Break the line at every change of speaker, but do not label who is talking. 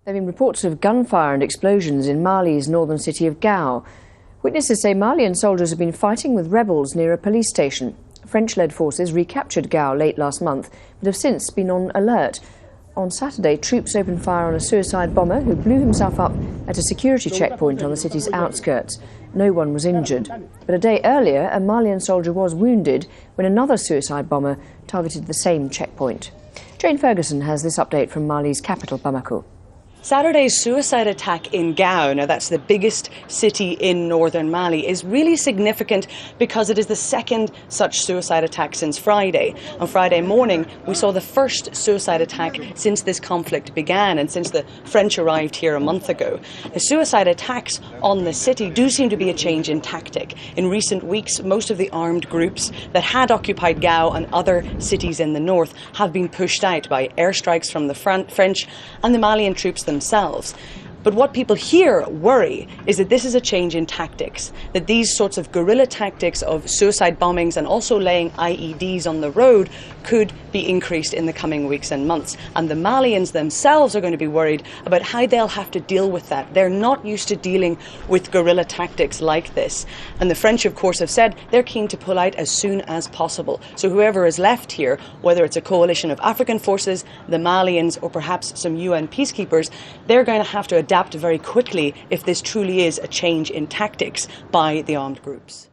There have been reports of gunfire and explosions in Mali's northern city of Gao. Witnesses say Malian soldiers have been fighting with rebels near a police station. French-led forces recaptured Gao late last month, but have since been on alert. On Saturday, troops opened fire on a suicide bomber who blew himself up at a security checkpoint on the city's outskirts. No one was injured. But a day earlier, a Malian soldier was wounded when another suicide bomber targeted the same checkpoint. Jane Ferguson has this update from Mali's capital, Bamako.
Saturday's suicide attack in Gao, now that's the biggest city in northern Mali, is really significant because it is the second such suicide attack since Friday. On Friday morning, we saw the first suicide attack since this conflict began and since the French arrived here a month ago. The suicide attacks on the city do seem to be a change in tactic. In recent weeks, most of the armed groups that had occupied Gao and other cities in the north have been pushed out by airstrikes from the French and the Malian troops themselves. But what people here worry is that this is a change in tactics, that these sorts of guerrilla tactics of suicide bombings and also laying IEDs on the road could be increased in the coming weeks and months. And the Malians themselves are going to be worried about how they'll have to deal with that. They're not used to dealing with guerrilla tactics like this. And the French, of course, have said they're keen to pull out as soon as possible. So whoever is left here, whether it's a coalition of African forces, the Malians, or perhaps some UN peacekeepers, they're going to have to adapt very quickly if this truly is a change in tactics by the armed groups.